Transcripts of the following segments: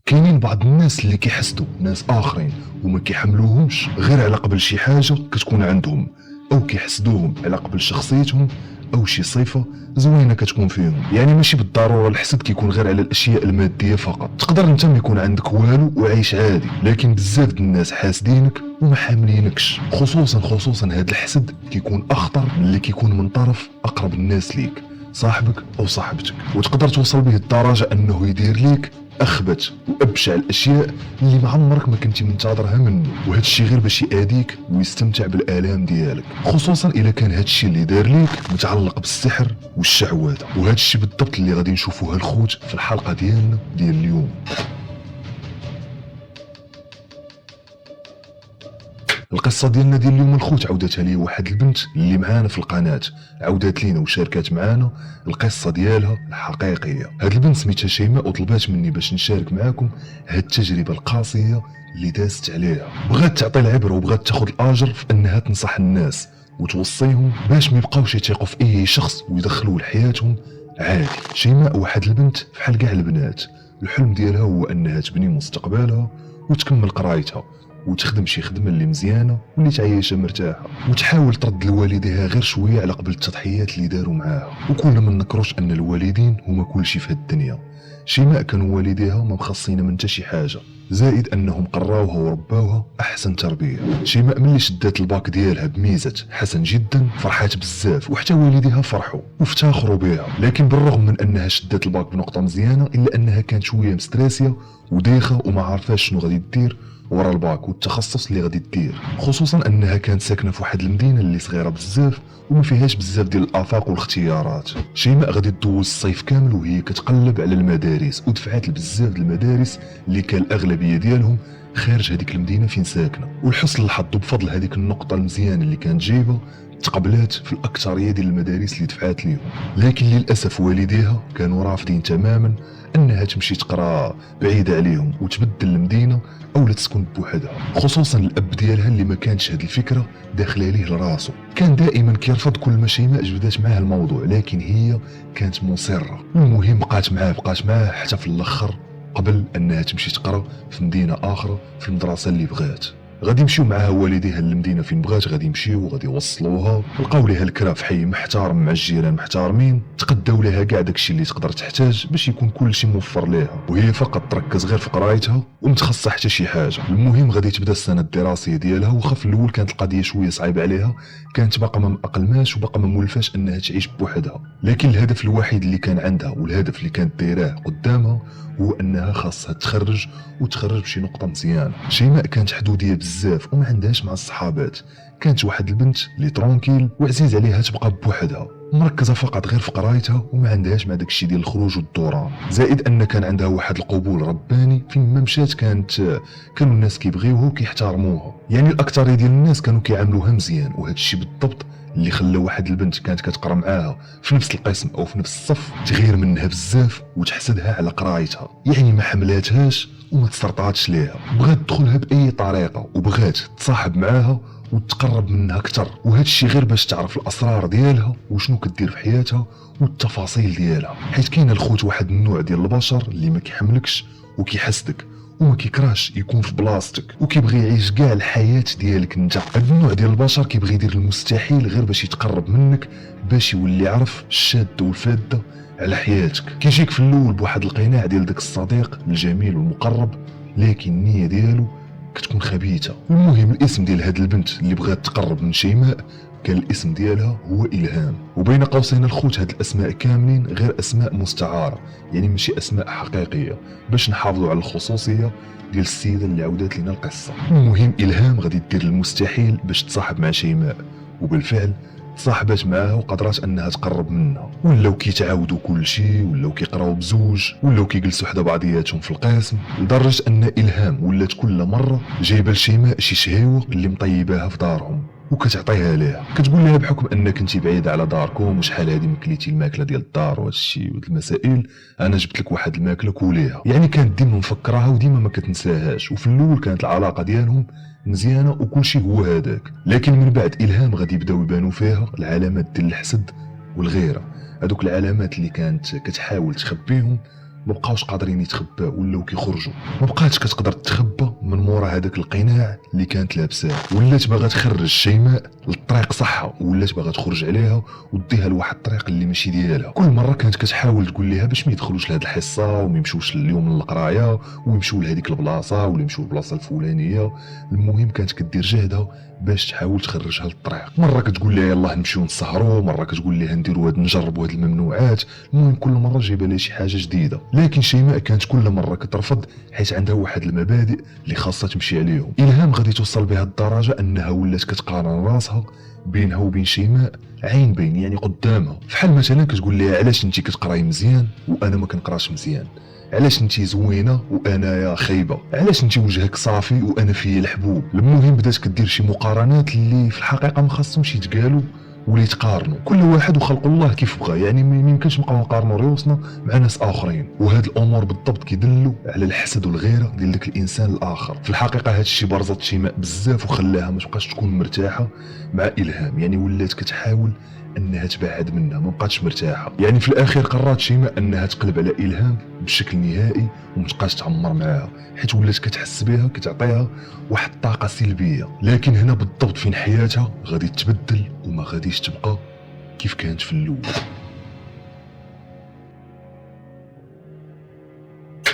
كاينين بعض الناس اللي كيحسدوا ناس اخرين وما كيحملوهمش غير على قبل شي حاجه كتكون عندهم، او كيحسدوهم على قبل شخصيتهم او شي صفه زوينه كتكون فيهم. يعني ماشي بالضروره الحسد كيكون غير على الاشياء الماديه فقط، تقدر انت ما يكون عندك والو وعايش عادي، لكن بزاف د الناس حاسدينك وما حاملينكش. خصوصا هذا الحسد كيكون اخطر من اللي كيكون من طرف اقرب الناس ليك، صاحبك او صاحبتك، وتقدر توصل به الدرجه انه يدير ليك اخبث وابشع الاشياء اللي ما عمرك ما كنتي منتظرها منه، وهذا الشيء غير باش يأذيك ويستمتع بالالام ديالك، خصوصا اذا كان هذا الشيء اللي دار ليك متعلق بالسحر والشعوذه. وهذا الشيء بالضبط اللي غادي نشوفوها الخوت في الحلقه ديالنا ديال اليوم. القصه ديالنا ديال اليوم الخوت عاودتها لي واحد البنت اللي معانا في القناه، عاودت لينا وشاركات معانا القصه ديالها الحقيقيه. هاد البنت سميتها شيماء وطلبات مني باش نشارك معاكم هاد التجربه القاسيه اللي دازت عليها. بغات تعطي العبره وبغات تاخذ الاجر في انها تنصح الناس وتوصيهم باش ما يبقاوش يثيقوا في اي شخص ويدخلوه لحياتهم عادي. شيماء واحد البنت بحال كاع البنات، الحلم ديالها هو انها تبني مستقبلها وتكمل قرايتها وتخدم شي خدمه اللي مزيانه واللي تعيشها مرتاحه، وتحاول ترد لوالديها غير شويه على قبل التضحيات اللي داروا معاها. وكلنا ما نكروش ان الوالدين هما كل شيء في هاد الدنيا. شيماء كانوا والديها ما مخصينا من حتى شي حاجه، زائد انهم قراوها ورباوها احسن تربيه. شيماء ملي شدات الباك ديالها بميزه حسن جدا فرحات بزاف، وحتى والديها فرحوا وافتخروا بها. لكن بالرغم من انها شدات الباك بنقطه مزيانه الا انها كانت شويه مستراسيه ودايخه وما عارفاش شنو غادي دير ورا الباك والتخصص اللي غادي دير، خصوصا انها كانت ساكنه في واحد المدينه اللي صغيره بزاف وما فيهاش بزاف ديال الافاق والاختيارات. شيماء غادي تدوز الصيف كامل وهي كتقلب على المدارس، ودفعات لبزاف د المدارس اللي كان الاغلبيه ديالهم خارج هذيك المدينه فين ساكنه. ولحسن الحظ بفضل هذيك النقطه المزيانه اللي كانت جايبه تقبلات في الاكثريه ديال المدارس اللي دفعات ليهم. لكن للاسف والديها كانوا رافضين تماما انها تمشي تقرا بعيده عليهم وتبدل المدينه او لا تسكن بوحدها، خصوصا الاب ديالها اللي ما كانتش هذه الفكره داخله ليه لراسه. كان دائما كيرفض كل ما شيماء جبدات معاه الموضوع، لكن هي كانت مصره. المهم بقات معاه حتى في الاخر قبل انها تمشي تقرا في مدينه اخرى في المدرسه اللي بغات. غادي يمشيو معها والديها للمدينه فين بغات، غادي يمشيو وغادي يوصلوها، لقاو ليها الكرا في حي محترم مع الجيران محترمين، تقداو ليها كاع داكشي اللي تقدر تحتاج باش يكون كلشي موفر ليها، وهي فقط تركز غير في قرايتها ومتخصصه حتى شي حاجه. المهم غادي تبدا السنه الدراسيه ديالها، وخا في الاول كانت القضيه شويه صعيبه عليها، كانت باقا ما مأقلماش وباقا ما مولفاش انها تعيش بوحدها. لكن الهدف الوحيد اللي كان عندها والهدف اللي كانت دايراه قدامها هو انها خاصها تخرج بشي نقطه مزيانه. شيماء كانت حدوديه بزاف وما عندهاش مع الصحابات، كانت واحد البنت اللي ترونكيل وعزيز عليها تبقى بوحدها، مركزه فقط غير في قرايتها وما عندهاش مع داكشي ديال الخروج والدوران. زائد ان كان عندها واحد القبول رباني، فين ما مشات كانوا الناس كيبغيوها وكيحترموها، يعني الاكثريه ديال الناس كانوا كيعاملوها مزيان. وهذا الشيء بالضبط اللي خلى واحد البنت كانت كتقرا معاها في نفس القسم او في نفس الصف تغير منها بزاف وتحسدها على قرايتها، يعني ما حملاتهاش وما تسرطاتش ليها، بغات تدخلها باي طريقه وبغات تصاحب معاها وتقرب منها اكثر. وهذا الشيء غير باش تعرف الاسرار ديالها وشنو كدير في حياتها والتفاصيل ديالها، حيت كاين الخوت واحد النوع ديال البشر اللي ما كيحملكش وكيحسدك وما كيكراش يكون في بلاصتك وكيبغي يعيش كاع الحياه ديالك انت. هذا النوع ديال البشر كيبغي يدير المستحيل غير باش يتقرب منك، باش يولي يعرف الشاده والفاده على حياتك. كيجيك في الاول بواحد القناع ديال داك الصديق الجميل والمقرب، لكن النيه ديالو كتكون خبيثه. المهم الاسم ديال هاد البنت اللي بغات تقرب من شيماء كان الاسم ديالها هو إلهام، وبين قوسين الخوت هاد الاسماء كاملين غير اسماء مستعاره، يعني ماشي اسماء حقيقيه، باش نحافظوا على الخصوصيه ديال السيده اللي عاودت لنا القصه. المهم إلهام غادي دير المستحيل باش تصاحب مع شيماء، وبالفعل تصاحبات معاها وقدرات انها تقرب منها، ولاو كيتعاودوا كل شيء، ولاو كيقراو بزوج، ولاو كيجلسوا حدا بعضياتهم في القسم، لدرجه ان إلهام ولات كل مره جايبه لشيماء شي شهيوه اللي مطيباها في دارهم وكتعطيها ليها، كتقول لها بحكم انك انت بعيده على داركم وشحال هادي مكليتي الماكله ديال الدار وهذا الشيء وهاد المسائل، انا جبت لك واحد الماكله كوليها. يعني كانت ديما مفكراها وديما ما كتنساهاش، وفي الاول كانت العلاقه ديالهم مزيانه وكل شيء هو هذاك. لكن من بعد إلهام غادي يبداو يبانوا فيها العلامات ديال الحسد والغيره، هذوك العلامات اللي كانت كتحاول تخبيهم مبقاوش قادرين يتخباو ولاو كيخرجوا. مبقاتش كتقدر تتخبى من مورا هذاك القناع اللي كانت لابساه، ولات باغا تخرج شيماء للطريق صحة، ولات باغا تخرج عليها وديها لواحد الطريق اللي ماشي ديالها. كل مره كانت كتحاول تقول ليها باش ما يدخلوش لهاد الحصه وما يمشوش اليوم للقرايه ويمشيو لهذيك البلاصه ولا يمشيو للبلاصه الفلانيه. المهم كانت كدير جهدها باش تحاول تخرجها للطريق. مره كتقول لها يلاه نمشيو نسهروا، مره كتقول لها نديروا هاد نجربوا هاد الممنوعات. المهم كل مره جايبه لها شي حاجه جديده، لكن شيماء كانت كل مره كترفض حيت عندها واحد المبادئ اللي خاصها تمشي عليهم. الهام غادي توصل بها الدرجه انها ولات كتقارن راسها بينها وبين شيماء عين بين، يعني قدامها. فحال مثلا كتقول لها علاش انت كتقراي مزيان وانا ما كنقراش مزيان، علاش انتي زوينه وانايا خايبه، علاش انتي وجهك صافي وانا فيا الحبوب. المهم بدات كدير شي مقارنات اللي في الحقيقه ما خاصهمش يتقالوا ولا يتقارنوا. كل واحد وخلق الله كيف بغى، يعني ما يمكنش نبقاو نقارنوا ريوسنا مع ناس اخرين. وهاد الامور بالضبط كيدلوا على الحسد والغيره ديال داك الانسان الاخر. في الحقيقه هاد الشيء برزت شيماء بزاف وخلاها ما تبقاش تكون مرتاحه مع الهام، يعني ولات كتحاول انها تبعد منها، ما بقاتش مرتاحه. يعني في الاخير قررت شيماء انها تقلب على الهام بشكل نهائي ومتبقاش تعمر معاها، حيت ولات كتحس بها كتعطيها واحد الطاقه سلبيه. لكن هنا بالضبط فين حياتها غادي تبدل وما غاديش تبقى كيف كانت في الاول.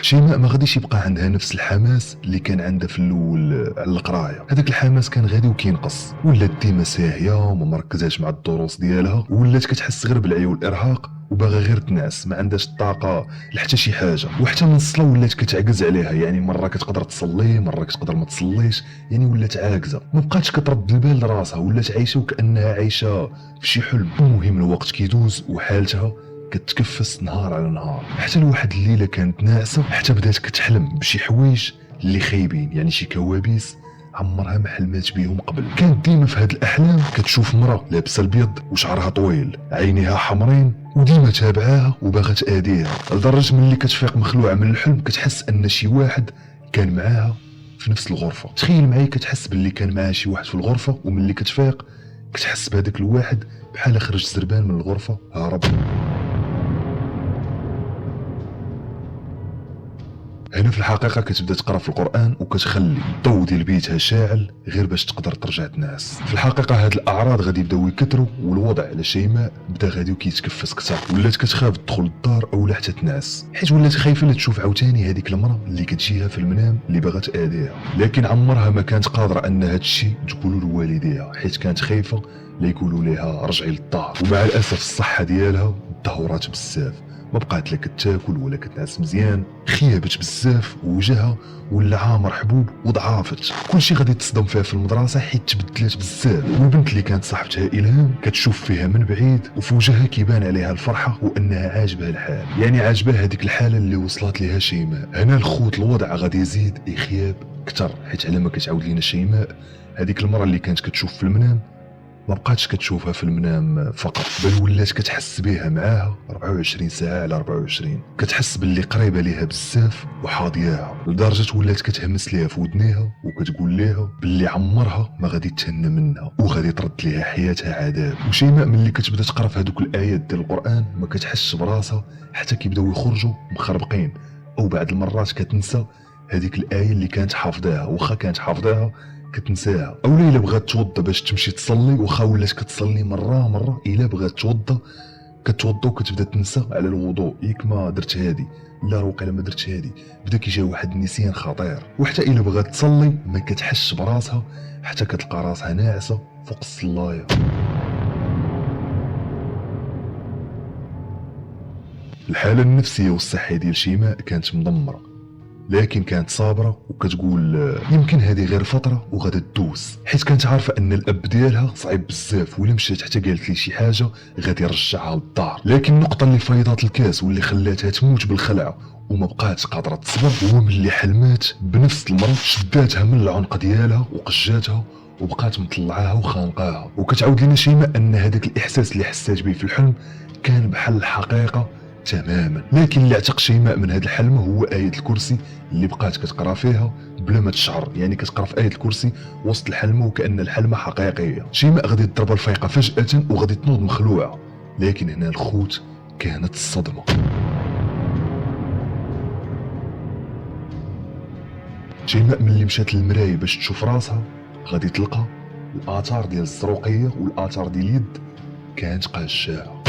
شيماء ما غاديش يبقى عندها نفس الحماس اللي كان عندها في الاول على القرايه. هذاك الحماس كان غادي وكينقص، ولات ديما ساهيه وما مركزاش مع الدروس ديالها، ولات كتحس غير بالعيا والارهاق وباغا غير تنعس، ما عندهاش الطاقه لحتى شي حاجه. وحتى من الصلاه ولات كتعجز عليها، يعني مره كتقدر تصلي مره كتقدر ما تصليش، يعني ولات عاجزه، ما بقاتش كترد البال لراسها، ولات عايشه وكانها عايشه في شي حلم. المهم الوقت كيدوز وحالتها كتكفس نهار على نهار، حتى لواحد الليله كانت ناعسه حتى بدات كتحلم بشي حوايج اللي خايبين، يعني شي كوابيس عمرها ما حلمات بيهم قبل. كانت ديما في هاد الاحلام كتشوف مرة لابسه البيض وشعرها طويل، عينيها حمرين، وديما تابعاها وباغا تاذيها، لدرجه ملي كتفيق مخلوعه من الحلم كتحس ان شي واحد كان معاها في نفس الغرفه. تخيل معايا كتحس باللي كان معاها شي واحد في الغرفه، وملي كتفيق كتحس بهذاك الواحد بحال خرج زربان من الغرفه هرب. هنا في الحقيقه كتبدا تقرا في القران وكتخلي الضوء ديال بيتها شاعل غير باش تقدر ترجع تنعس. في الحقيقه هاد الاعراض غادي يبداو يكثروا، والوضع على شيماء بدا غادي وكيتكفس كثر، ولات كتخاف تدخل للدار اولا حتى تنعس، حيت ولات خايفه لا تشوف عاوتاني هذيك المراه اللي كتجيها في المنام اللي باغا تاذيها. لكن عمرها ما كانت قادره ان هاد الشيء تقولوا لوالديها، حيت كانت خايفه لا يقولوا لها رجعي للدار. ومع الاسف الصحه ديالها تدهورات بزاف، ما بقات لا كتاكل ولا كتنعس مزيان، خيابت بزاف ووجهها ولا عامر حبوب وضعافت. كلشي غادي تصدم فيها في المدرسه حيت تبدلات بزاف، والبنت اللي كانت صاحبتها الهام كتشوف فيها من بعيد وفي وجهها كيبان عليها الفرحه وانها عاجبها الحال، يعني عاجبها هذيك الحاله اللي وصلت لها شيماء. هنا الخوت الوضع غادي يزيد يخياب كتر، حيت على ما كتعاود لينا شيماء هذيك المره اللي كانت كتشوف في المنام ما بقاتش كتشوفها في المنام فقط، بل ولات كتحس بها معاها 24 ساعه على 24، كتحس باللي قريبه ليها بزاف وحاضياها، لدرجه ولات كتهمس ليها في ودنيها وكتقول ليها باللي عمرها ما غادي تهنى منها وغادي ترد ليها حياتها عذاب. وشيماء ملي كتبدا تقرا في هذوك الايات ديال القران ما كتحسش براسها حتى كيبداو يخرجوا مخربقين، او بعض المرات كتنسى هذيك الايه اللي كانت حافظاها، واخا كانت حافظاها كتنساها. اولا الا بغات توضى باش تمشي تصلي، واخا ولات كتصلي مره الا بغات توضى كتوضى وكتبدا تنسى على الوضوء، ياك ما درت هادي، لا وقيلا ما درت هادي، بدا كيجي واحد النسيان خطير. وحتى الا بغات تصلي ما كتحسش براسها حتى كتلقى راسها ناعسه فوق الصلايه. الحاله النفسيه والصحيه ديال شيماء كانت مدمره، لكن كانت صابره وكتقول يمكن هذه غير فتره وغادا تدوز، حيت كانت عارفه ان الاب ديالها صعيب بزاف، ولا مشات حتى قالت لي شي حاجه غادي يرجعها للدار. لكن النقطه اللي فيضات الكاس واللي خلاتها تموت بالخلعه وما بقاتش قادره تصبر هو ملي حلمات بنفس المرض، شداتها من العنق ديالها وقجاتها وبقات مطلعاها وخانقاها. وكتعاود لنا شيماء ان هذاك الاحساس اللي حسات به في الحلم كان بحال الحقيقه تماما. لكن اللي اعتق شيماء من هذا الحلم هو آية الكرسي اللي بقات كتقرا فيها بلا ما تشعر، يعني كتقرا في آية الكرسي وسط الحلم وكأن الحلمة حقيقية. شيماء غادي تضرب الفيقة فجأة وغادي تنوض مخلوعة، لكن هنا الخوت كانت الصدمة. شيماء ملي مشات للمرايه باش تشوف راسها غادي تلقى الاثار ديال الزروقيه والاثار ديال اليد كانت قاشاعه.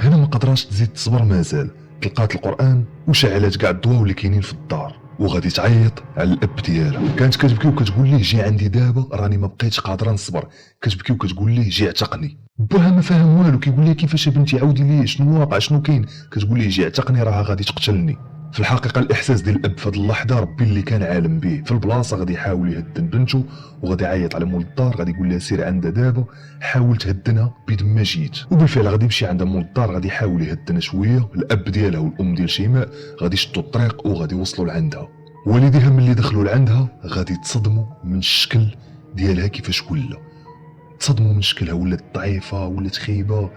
هنا ما قدراش تزيد تصبر مازال، تلقات القران وشعلات كاع الضواو اللي كاينين في الدار وغادي تعيط على الاب ديالها. كانت كتبكي وكتقول ليه جي عندي دابا راني ما بقيتش قادره نصبر، كتبكي وكتقول ليه جي اعتقني. باها ما فاهم والو، كيقول لها كيفاش بنتي عاودي لي شنو الواقع شنو كاين، كتقول ليه جي اعتقني راها غادي تقتلني. في الحقيقه الاحساس ديال الاب في هذه اللحظه ربي اللي كان عالم به، في البلاصه غادي يحاول يهدن بنته وغادي يعيط على مول الدار، غادي يقول لها سير عندها دابا حاول تهدنها بيد ما جيت. وبالفعل غادي يمشي عند مول الدار غادي يحاول يهدنها شويه. الاب ديالها والام ديال شيماء غادي يشدوا الطريق وغادي يوصلوا لعندها. والديها ملي دخلوا لعندها غادي يتصدموا من الشكل ديالها كيفاش ولا، تصدموا من شكلها، ولات ضعيفه ولات خايبه،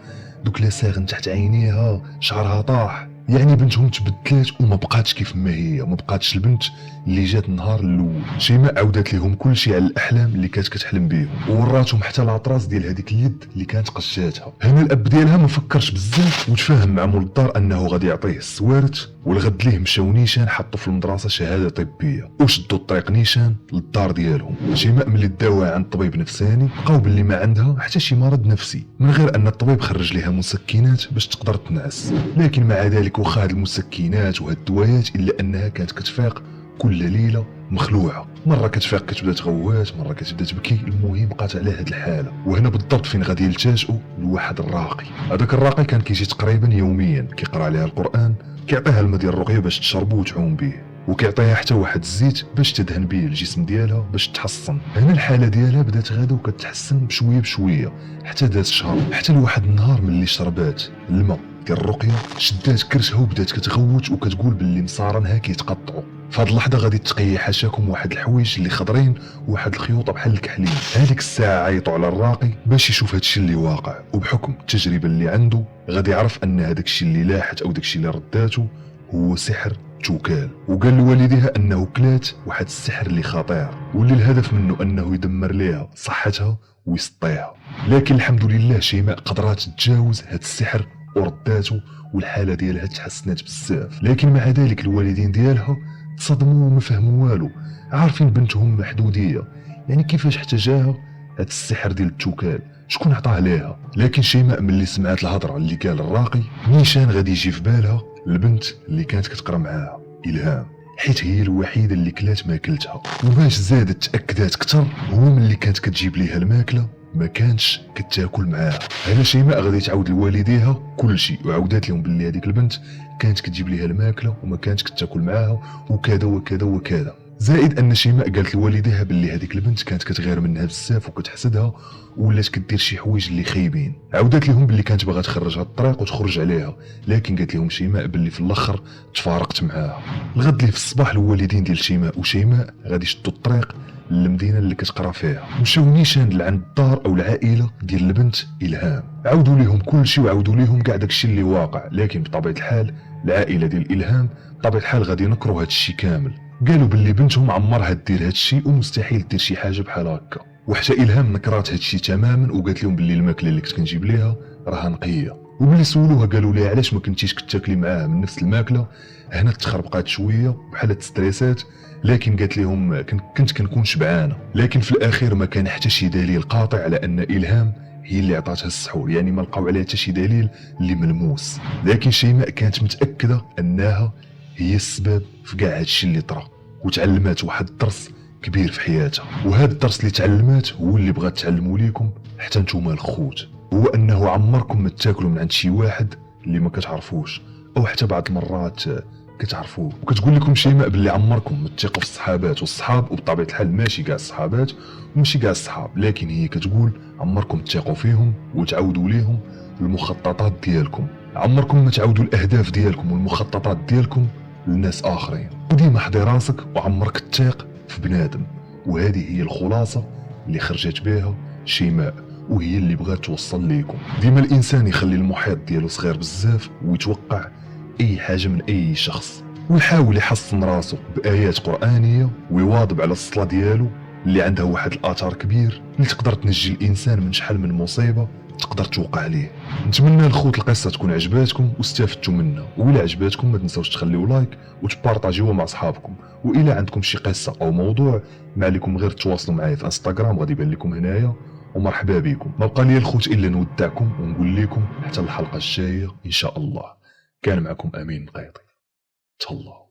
دوك لاساغن تحت عينيها، شعرها طاح. يعني بنتهم تبدلات وما بقاتش كيف ما هي، ما بقاتش البنت اللي جات النهار الاول. شيماء عاودت لهم كل شيء على الاحلام اللي كانت كتحلم بهم، ووراتهم حتى العطراس ديال هذيك اليد اللي كانت قشاتها. هنا الاب ديالها ما فكرش بزاف وتفاهم مع مول الدار انه غادي يعطيه السوارت، والغد ليه مشاو نيشان حطوا في المدرسه شهاده طبيه وشدوا الطريق نيشان للدار ديالهم. شيماء ملي داوها عند طبيب نفساني لقاو باللي ما عندها حتى شي مرض نفسي، من غير ان الطبيب خرج لها مسكنات باش تقدر تنعس. لكن مع ذلك واخا هاد المسكنات وهاد الدوايات الا انها كانت كتفيق كل ليله مخلوعه، مره كتفيق كتبدا تغوات، مره كتبدا تبكي، المهم بقات على هاد الحاله. وهنا بالضبط فين غادي يلتجئوا لواحد الراقي. هذاك الراقي كان كيجي تقريبا يوميا كيقرا عليها القران، كيعطيها الماء ديال الرقيه باش تشربو وتعوم به، وكيعطيها حتى واحد الزيت باش تدهن به الجسم ديالها باش تحسن. هنا الحاله ديالها بدات غادا وكتحسن بشويه بشويه حتى دات شهر، حتى لواحد النهار ملي شربات الماء ديال الرقيه شدات كرشها وبدات كتغوت وكتقول باللي مصارنها كيتقطعوا. في هاد اللحظه غادي تقي حاشاكم واحد الحوايج اللي خضرين وواحد الخيوطه بحال الكحلين. هذيك الساعه عيطوا على الراقي باش يشوف هادشي اللي واقع، وبحكم التجربه اللي عنده غادي يعرف ان هذاك الشيء اللي لاحت او داك الشيء اللي رداته هو سحر توكال. وقال لوالديها انه كلات واحد السحر اللي خطير واللي الهدف منه انه يدمر ليها صحتها ويسطيها. لكن الحمد لله شيماء قدرات تتجاوز هاد السحر ورداته والحاله ديالها تحسنت بزاف. لكن مع ذلك الوالدين ديالها تصدموا وما فهموا والو، عارفين بنتهم محدوديه، يعني كيفاش احتاجاها هاد السحر ديال التوكال، شكون عطاه ليها؟ لكن شيماء ملي سمعت الهضره اللي قال الراقي نيشان غادي يجي في بالها البنت اللي كانت كتقرا معاها إلهام، حيت هي الوحيده اللي كلات ماكلتها. وباش زادت تاكدات كتر هو ملي كانت كتجيب ليها الماكله ما كانتش كتاكل معاها. هنا شيماء غادي تعاود لوالديها كل شيء وعاودات لهم باللي هذيك البنت كانت كتجيب ليها الماكله وما كانتش كتاكل معاها وكذا وكذا وكذا. زائد ان شيماء قالت لوالديها باللي هذيك البنت كانت كتغير منها بزاف وكتحسدها ولات كدير شي حوايج اللي خايبين. عاودات لهم باللي كانت باغا تخرجها الطريق وتخرج عليها، لكن قالت لهم شيماء باللي في الاخر تفارقت معاها. الغد ليه في الصباح الوالدين ديال شيماء وشيماء غادي يشدوا الطريق للمدينه اللي كتقرا فيها، مشاو نيشان لعند الدار او العائله ديال البنت إلهام، عاودوا ليهم كل شيء وعاودوا ليهم كاع داكشي اللي واقع. لكن بطبيعه الحال العائله ديال إلهام بطبيعه الحال غادي ينكروا هادشي كامل، قالوا باللي بنتهم عمرها دير هادشي ومستحيل دير شي حاجه بحال هكا. وحتى إلهام نكرات هادشي تماما وقالت لهم باللي الماكله اللي كنت كنجيب ليها راها نقيه. وملي سولوها قالوا لها علاش ما كنتيش كتاكلي معاه من نفس الماكله، هنا تخربقات شويه بحال تستريسات، لكن قالت لهم كنت كنكون شبعانه. لكن في الاخير ما كان حتى شي دليل قاطع على ان إلهام هي اللي عطاتها السحور، يعني ما لقاو عليها حتى شي دليل اللي ملموس. لكن شيماء كانت متاكده انها هي السبب في كاع هادشي اللي طرا، وتعلمات واحد الدرس كبير في حياتها. وهذا الدرس اللي تعلمات هو اللي بغات تعلموا ليكم حتى نتوما الخوت، هو انه عمركم ما تاكلوا من عند شي واحد اللي ما كتعرفوش او حتى بعض المرات كتعرفوه. وكتقول لكم شيماء باللي عمركم ما تثقوا في الصحابات والصحاب، وبطبيعه الحال ماشي كاع الصحابات وماشي كاع الصحاب، لكن هي كتقول عمركم تثقوا فيهم وتعاودوا ليهم المخططات ديالكم، عمركم ما تعاودوا الاهداف ديالكم والمخططات ديالكم للناس اخرين، وديما حضي راسك وعمرك تثق في بنادم. وهذه هي الخلاصه اللي خرجت بها شيماء، وهي اللي بغات توصل ليكم. ديما الانسان يخلي المحيط ديالو صغير بزاف ويتوقع اي حاجه من اي شخص، ويحاول يحصن راسو بايات قرانيه ويواظب على الصلاه ديالو اللي عندها واحد الاثر كبير اللي تقدر تنجي الانسان من شحال من مصيبه تقدر توقع ليه. نتمنى الخوت القصه تكون عجباتكم واستفدتوا منها، وإلا عجباتكم ما تنساوش تخليو لايك وتبارطاجيوها مع صحابكم. وإلا عندكم شي قصه او موضوع ما عليكم غير تواصلوا معايا في انستغرام غادي يبان لكم هنايا، ومرحبا بكم. ما بقى لي الخوت الا نودعكم ونقول لكم حتى الحلقه الجايه ان شاء الله. كان معكم امين القيطي. تهلاو.